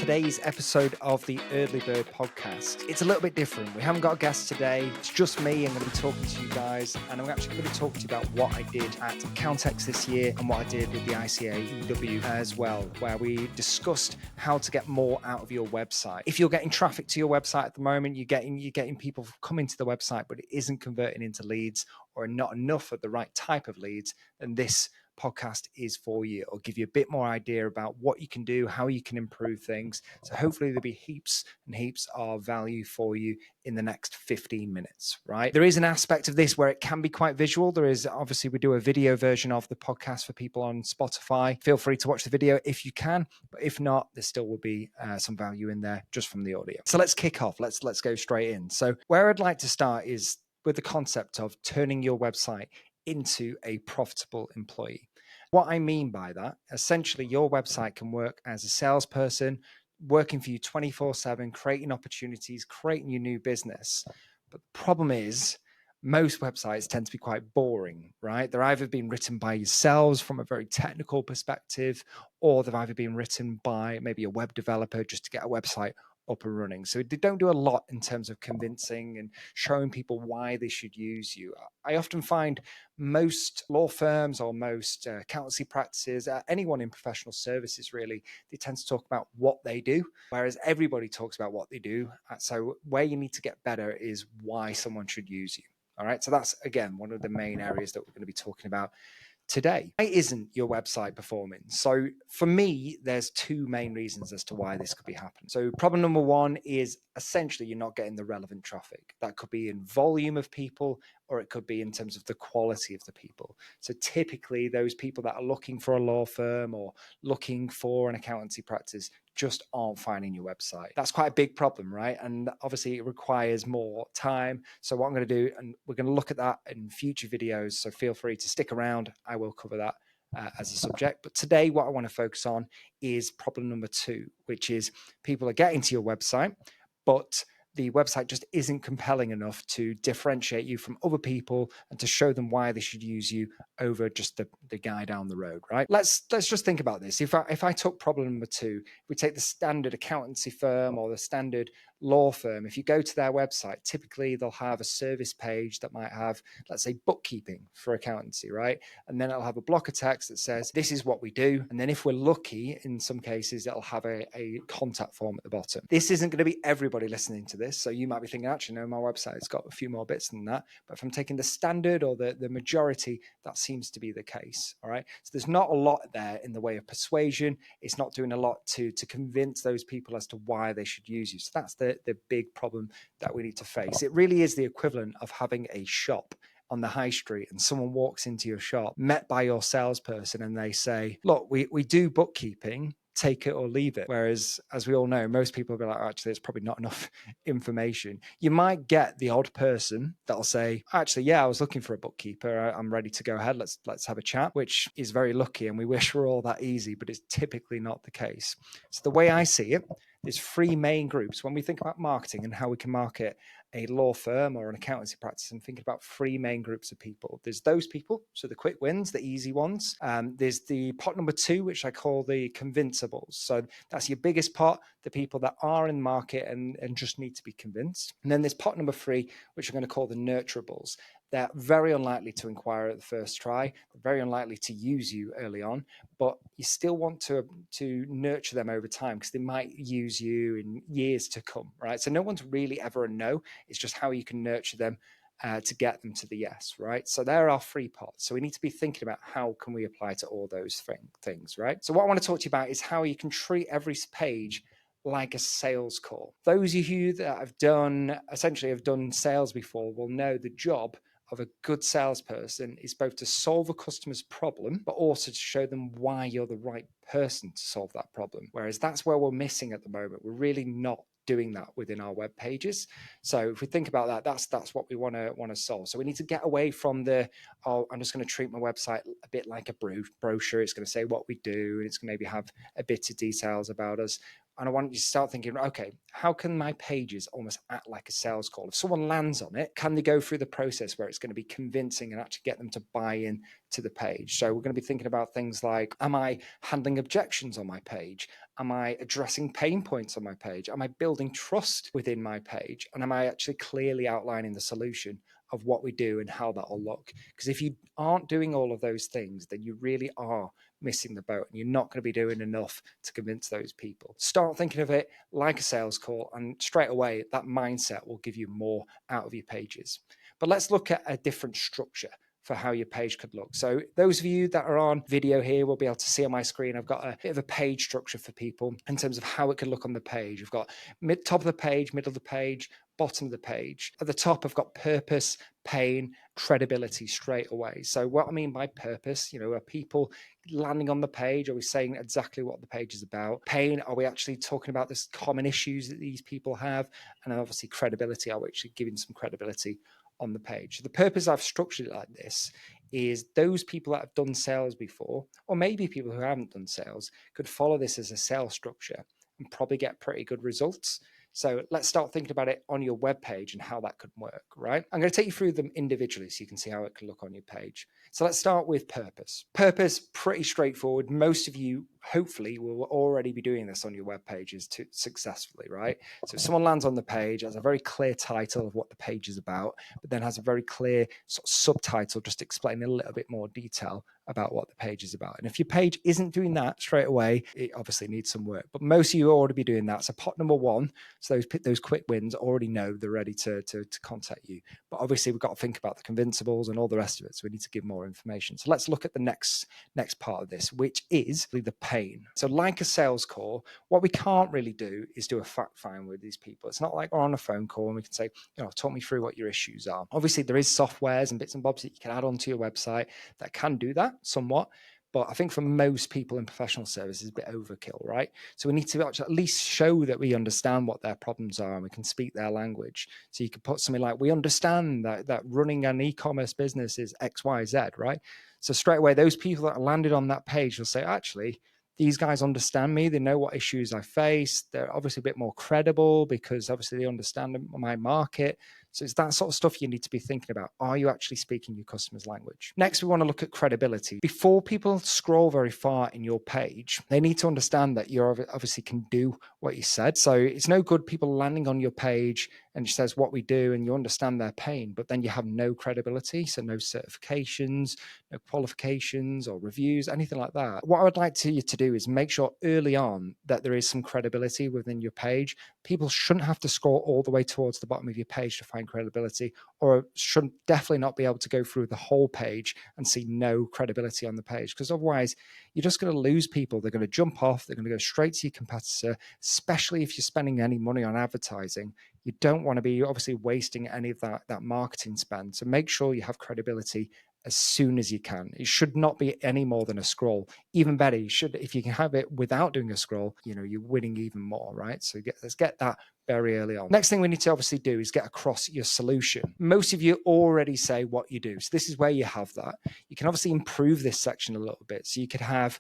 today's episode of the Eardleybird podcast. It's a little bit different. We haven't got a guest today. It's just me. I'm going to be talking to you guys, and I'm actually going to be talking to you about what I did at Countex this year and what I did with the ICA EW as well, where we discussed how to get more out of your website. If you're getting traffic to your website at the moment, you're getting people coming to the website, but it isn't converting into leads or not enough of the right type of leads, then this podcast is for you. It'll give you a bit more idea about what you can do, how you can improve things. So hopefully there'll be heaps and heaps of value for you in the next 15 minutes, right? There is an aspect of this where it can be quite visual. There is, obviously, we do a video version of the podcast for people on Spotify. Feel free to watch the video if you can, but if not, there still will be some value in there just from the audio. So let's kick off. Let's go straight in. So where I'd like to start is with the concept of turning your website into a profitable employee. What I mean by that, essentially your website can work as a salesperson, working for you 24/7, creating opportunities, creating your new business. But the problem is most websites tend to be quite boring, right? They're either being written by yourselves from a very technical perspective, or they've either been written by maybe a web developer just to get a website up and running. So they don't do a lot in terms of convincing and showing people why they should use you. I often find most law firms or most accountancy practices, anyone in professional services really, they tend to talk about what they do, whereas everybody talks about what they do. So where you need to get better is why someone should use you. All right. So that's, again, one of the main areas that we're going to be talking about today. Why isn't your website performing? So for me, there's two main reasons as to why this could be happening. So problem number one is essentially you're not getting the relevant traffic. That could be in volume of people, or it could be in terms of the quality of the people. So typically those people that are looking for a law firm or looking for an accountancy practice just aren't finding your website. That's quite a big problem, right? And obviously it requires more time. So what I'm going to do, and we're going to look at that in future videos, so feel free to stick around. I will cover that as a subject. But today what I want to focus on is problem number two, which is people are getting to your website, but the website just isn't compelling enough to differentiate you from other people and to show them why they should use you over just the guy down the road, right? Let's just think about this. If I took problem number two, if we take the standard accountancy firm or the standard law firm, if you go to their website, typically they'll have a service page that might have, let's say, bookkeeping for accountancy, right? And then it'll have a block of text that says, this is what we do. And then if we're lucky, in some cases, it'll have a contact form at the bottom. This isn't going to be everybody listening to this. So you might be thinking, actually, no, my website's got a few more bits than that. But if I'm taking the standard or the majority, that seems to be the case, all right? So there's not a lot there in the way of persuasion. It's not doing a lot to convince those people as to why they should use you. So that's the big problem that we need to face. It really is the equivalent of having a shop on the high street and someone walks into your shop, met by your salesperson, and they say, look, we do bookkeeping, take it or leave it. Whereas, as we all know, most people will be like, actually, it's probably not enough information. You might get the odd person that'll say, actually, yeah, I was looking for a bookkeeper. I'm ready to go ahead. Let's have a chat, which is very lucky. And we wish we're all that easy, but it's typically not the case. So the way I see it, there's three main groups. When we think about marketing and how we can market a law firm or an accountancy practice, and thinking about three main groups of people. There's those people, so the quick wins, the easy ones. There's the pot number two, which I call the convinceables. So that's your biggest pot, the people that are in the market and just need to be convinced. And then there's pot number three, which I'm going to call the nurturables. They're very unlikely to inquire at the first try. They're very unlikely to use you early on, but you still want to nurture them over time because they might use you in years to come, right? So no one's really ever a no. It's just how you can nurture them to get them to the yes, right? So there are three pots. So we need to be thinking about how can we apply to all those things, right? So what I want to talk to you about is how you can treat every page like a sales call. Those of you that have done sales before will know the job of a good salesperson is both to solve a customer's problem, but also to show them why you're the right person to solve that problem. Whereas that's where we're missing at the moment. We're really not doing that within our web pages. So if we think about that, that's what we want to solve. So we need to get away from I'm just going to treat my website a bit like a brochure. It's going to say what we do, and it's going to maybe have a bit of details about us. And I want you to start thinking, okay, how can my pages almost act like a sales call? If someone lands on it, can they go through the process where it's going to be convincing and actually get them to buy in to the page? So we're going to be thinking about things like, am I handling objections on my page? Am I addressing pain points on my page? Am I building trust within my page? And am I actually clearly outlining the solution of what we do and how that will look? Because if you aren't doing all of those things, then you really are missing the boat and you're not going to be doing enough to convince those people. Start thinking of it like a sales call, and straight away that mindset will give you more out of your pages. But let's look at a different structure for how your page could look. So those of you that are on video here will be able to see on my screen, I've got a bit of a page structure for people in terms of how it could look on the page. We've got top of the page, middle of the page, bottom of the page. At the top, I've got purpose, pain, credibility straight away. So what I mean by purpose, are people landing on the page? Are we saying exactly what the page is about? Pain, are we actually talking about this common issues that these people have? And then obviously credibility, are we actually giving some credibility on the page? The purpose I've structured it like this is those people that have done sales before, or maybe people who haven't done sales, could follow this as a sales structure and probably get pretty good results. So let's start thinking about it on your web page and how that could work, right? I'm going to take you through them individually so you can see how it can look on your page. So let's start with purpose. Purpose, pretty straightforward. Most of you hopefully will already be doing this on your web pages successfully, right? So if someone lands on the page, has a very clear title of what the page is about, but then has a very clear sort of subtitle just explaining a little bit more detail about what the page is about. And if your page isn't doing that straight away, it obviously needs some work. But most of you already be doing that. So pot number one, so those quick wins already know they're ready to contact you. But obviously we've got to think about the convinceables and all the rest of it. So we need to give more information. So let's look at the next part of this, which is the pain. So like a sales call, what we can't really do is do a fact find with these people. It's not like we're on a phone call and we can say, talk me through what your issues are. Obviously there is softwares and bits and bobs that you can add onto your website that can do that somewhat. But I think for most people in professional services, it's a bit overkill, right? So we need to at least show that we understand what their problems are and we can speak their language. So you could put something like, we understand that running an e-commerce business is X, Y, Z, right? So straight away, those people that landed on that page will say, actually, these guys understand me. They know what issues I face. They're obviously a bit more credible because obviously they understand my market. So it's that sort of stuff you need to be thinking about. Are you actually speaking your customer's language? Next, we want to look at credibility. Before people scroll very far in your page, they need to understand that you obviously can do what you said. So it's no good people landing on your page and it says what we do and you understand their pain, but then you have no credibility. So no certifications, no qualifications or reviews, anything like that. What I would like you to do is make sure early on that there is some credibility within your page. People shouldn't have to scroll all the way towards the bottom of your page to find credibility, or should definitely not be able to go through the whole page and see no credibility on the page, because otherwise you're just going to lose people. They're going to jump off. They're going to go straight to your competitor, especially if you're spending any money on advertising. You don't want to be obviously wasting any of that marketing spend. So make sure you have credibility as soon as you can. It should not be any more than a scroll. Even better, if you can have it without doing a scroll, you're winning even more, right? So let's get that very early on. Next thing we need to obviously do is get across your solution. Most of you already say what you do. So this is where you have that. You can obviously improve this section a little bit. So you could have,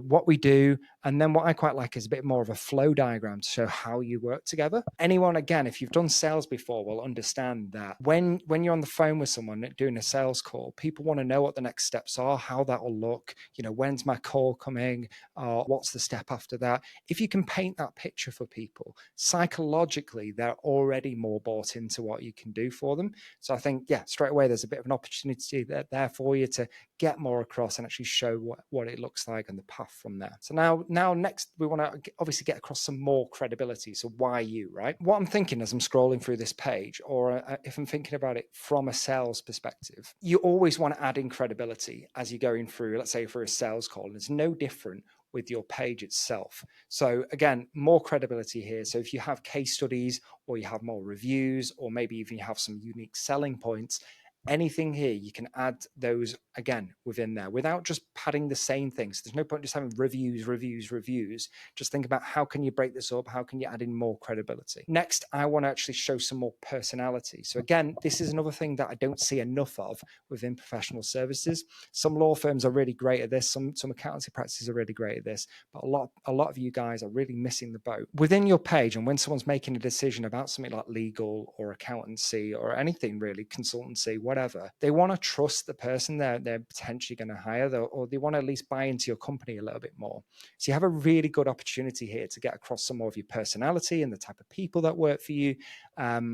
what we do. And then what I quite like is a bit more of a flow diagram to show how you work together. Anyone, again, if you've done sales before, will understand that when you're on the phone with someone doing a sales call, people want to know what the next steps are, how that will look, when's my call coming, what's the step after that. If you can paint that picture for people, psychologically, they're already more bought into what you can do for them. So I think, straight away, there's a bit of an opportunity there for you to get more across and actually show what it looks like and the path from there. So now next, we want to obviously get across some more credibility. So why you, right? What I'm thinking as I'm scrolling through this page, or if I'm thinking about it from a sales perspective, you always want to add in credibility as you're going through, let's say for a sales call, and it's no different with your page itself. So again, more credibility here. So if you have case studies or you have more reviews, or maybe even you have some unique selling points, anything here, you can add those again within there without just padding the same things. There's no point just having reviews. Just think about how can you break this up? How can you add in more credibility? Next, I want to actually show some more personality. So again, this is another thing that I don't see enough of within professional services. Some law firms are really great at this. Some accountancy practices are really great at this, but a lot of you guys are really missing the boat. Within your page, and when someone's making a decision about something like legal or accountancy or anything really, consultancy, whatever, they want to trust the person they're potentially going to hire, or they want to at least buy into your company a little bit more. So you have a really good opportunity here to get across some more of your personality and the type of people that work for you.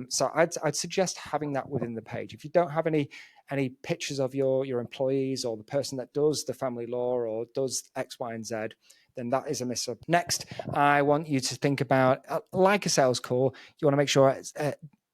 So I'd suggest having that within the page. If you don't have any pictures of your employees or the person that does the family law or does X, Y, and Z, then that is a miss up. Next, I want you to think about, like a sales call, you want to make sure it's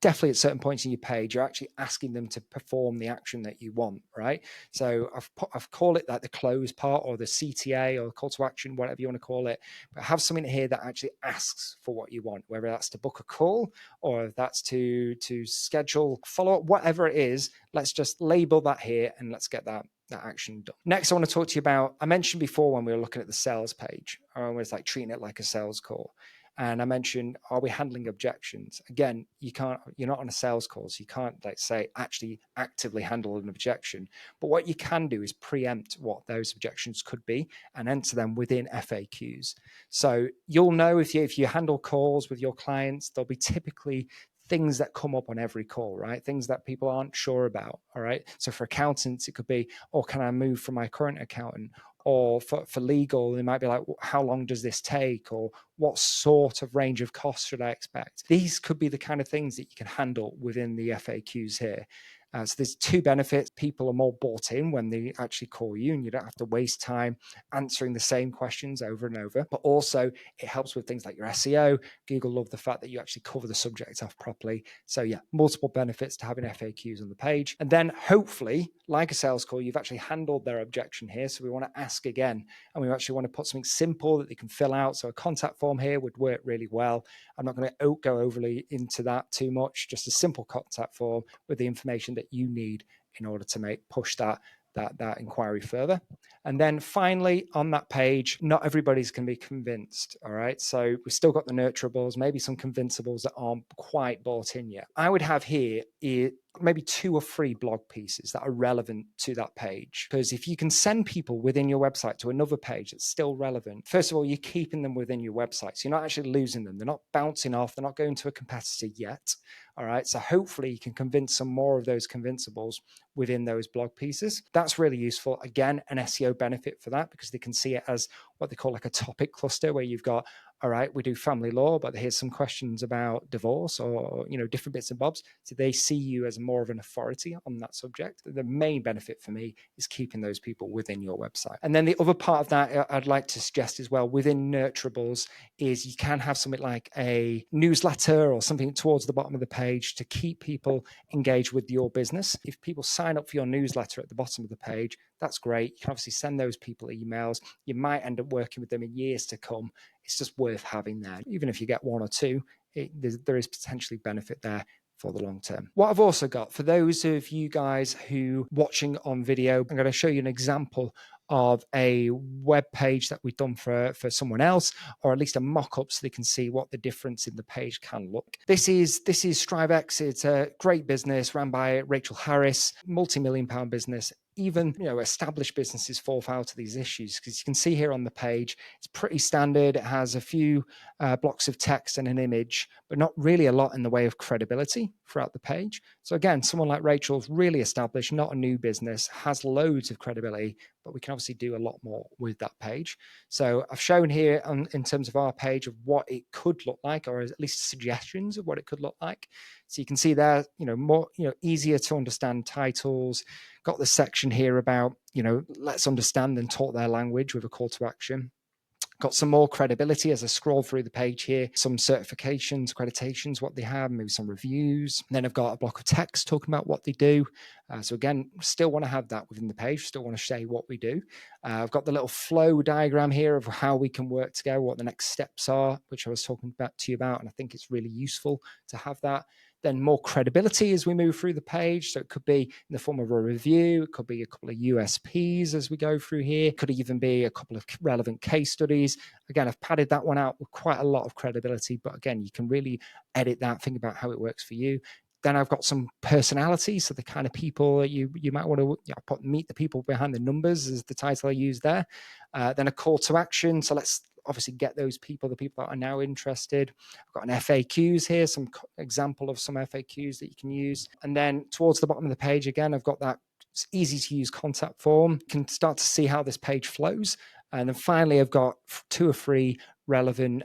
definitely at certain points in your page, you're actually asking them to perform the action that you want, right? So I've called it like the close part or the CTA or call to action, whatever you want to call it, but have something here that actually asks for what you want, whether that's to book a call or if that's to schedule follow-up, whatever it is. Let's just label that here and let's get that action done. Next, I want to talk to you about, I mentioned before when we were looking at the sales page, I was like treating it like a sales call. And I mentioned, are we handling objections? Again, you're not on a sales call, so you can't say actually actively handle an objection. But what you can do is preempt what those objections could be and enter them within FAQs. So you'll know if you handle calls with your clients, there'll be typically things that come up on every call, right? Things that people aren't sure about, all right? So for accountants, it could be, can I move from my current accountant? Or for legal, it might be like, how long does this take? Or what sort of range of costs should I expect? These could be the kind of things that you can handle within the FAQs here. So there's two benefits. People are more bought in when they actually call you and you don't have to waste time answering the same questions over and over. But also it helps with things like your SEO. Google love the fact that you actually cover the subject off properly. So yeah, multiple benefits to having FAQs on the page. And then hopefully, like a sales call, you've actually handled their objection here. So we want to ask again, and we actually want to put something simple that they can fill out. So a contact form here would work really well. I'm not going to go overly into that too much, just a simple contact form with the information that you need in order to push that inquiry further. And then finally on that page, not everybody's going to be convinced. All right. So we've still got the nurturables, maybe some convinceables that aren't quite bought in yet. I would have here maybe 2 or 3 blog pieces that are relevant to that page. Because if you can send people within your website to another page that's still relevant, first of all, you're keeping them within your website. So you're not actually losing them. They're not bouncing off. They're not going to a competitor yet. All right. So hopefully you can convince some more of those convinceables within those blog pieces. That's really useful. Again, an SEO benefit for that because they can see it as what they call like a topic cluster where you've got, all right, we do family law, but here's some questions about divorce or, different bits and bobs. So they see you as more of an authority on that subject. The main benefit for me is keeping those people within your website. And then the other part of that I'd like to suggest as well within nurturables is you can have something like a newsletter or something towards the bottom of the page to keep people engaged with your business. If people sign up for your newsletter at the bottom of the page, that's great. You can obviously send those people emails. You might end up working with them in years to come. It's just worth having there. Even if you get 1 or 2, there is potentially benefit there for the long term. What I've also got for those of you guys who watching on video, I'm going to show you an example of a web page that we've done for someone else, or at least a mock-up so they can see what the difference in the page can look. This is StriveX. It's a great business run by Rachel Harris, multi-million pound business. Even established businesses fall foul to these issues because you can see here on the page, it's pretty standard. It has a few blocks of text and an image, but not really a lot in the way of credibility throughout the page. So again, someone like Rachel's really established, not a new business, has loads of credibility, but we can obviously do a lot more with that page. So I've shown here in terms of our page of what it could look like, or at least suggestions of what it could look like. So you can see there, more, easier to understand titles. Got the section here about, let's understand and talk their language with a call to action. Got some more credibility as I scroll through the page here, some certifications, accreditations, what they have, maybe some reviews. And then I've got a block of text talking about what they do. So again, still want to have that within the page, still want to say what we do. I've got the little flow diagram here of how we can work together, what the next steps are, which I was talking about to you about. And I think it's really useful to have that. then more credibility as we move through the page. So it could be in the form of a review, it could be a couple of USPs as we go through here, it could even be a couple of relevant case studies. Again, I've padded that one out with quite a lot of credibility, but again, you can really edit that, think about how it works for you. Then I've got some personality, so the kind of people that you might want to meet the people behind the numbers is the title I use there. Then a call to action, so let's obviously get those people, the people that are now interested. I've got an FAQs here, some example of some FAQs that you can use. And then towards the bottom of the page, again, I've got that easy to use contact form. You can start to see how this page flows. And then finally, I've got 2 or 3 relevant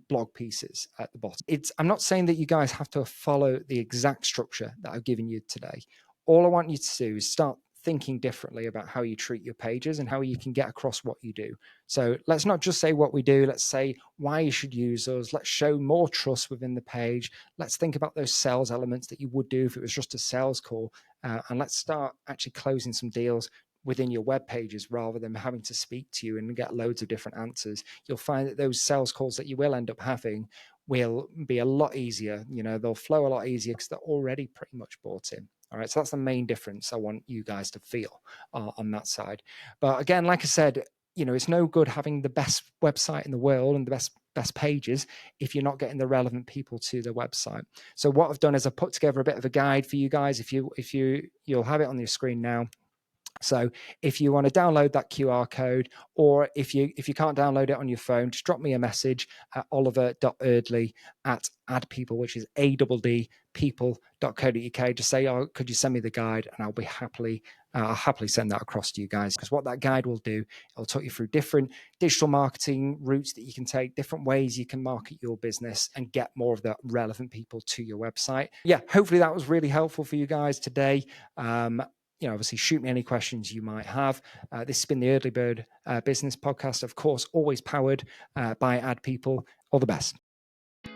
blog pieces at the bottom. I'm not saying that you guys have to follow the exact structure that I've given you today. All I want you to do is start thinking differently about how you treat your pages and how you can get across what you do. So let's not just say what we do, let's say why you should use us. Let's show more trust within the page. Let's think about those sales elements that you would do if it was just a sales call. And let's start actually closing some deals within your web pages rather than having to speak to you and get loads of different answers. You'll find that those sales calls that you will end up having will be a lot easier. They'll flow a lot easier because they're already pretty much bought in. All right, so that's the main difference I want you guys to feel on that side. But again, like I said, it's no good having the best website in the world and the best pages if you're not getting the relevant people to the website. So what I've done is I put together a bit of a guide for you guys. You'll have it on your screen now. So if you want to download that QR code, or if you can't download it on your phone, just drop me a message at oliver.eardley@addpeople, which is addpeople.co.uk. Just say, could you send me the guide? And I'll happily send that across to you guys, because what that guide will do, it'll talk you through different digital marketing routes that you can take, different ways you can market your business and get more of the relevant people to your website. Yeah, hopefully that was really helpful for you guys today. Obviously shoot me any questions you might have. This has been the eardleybird Business Podcast, of course, always powered by AddPeople. All the best.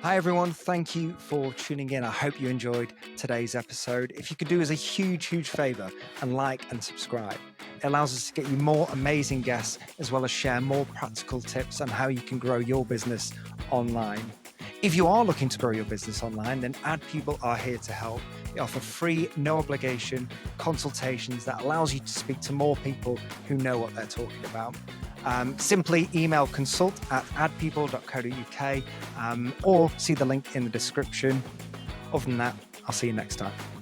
Hi, everyone. Thank you for tuning in. I hope you enjoyed today's episode. If you could do us a huge, huge favor and like and subscribe, it allows us to get you more amazing guests, as well as share more practical tips on how you can grow your business online. If you are looking to grow your business online, then AddPeople are here to help. They offer free, no obligation consultations that allows you to speak to more people who know what they're talking about. Simply email consult@addpeople.co.uk or see the link in the description. Other than that, I'll see you next time.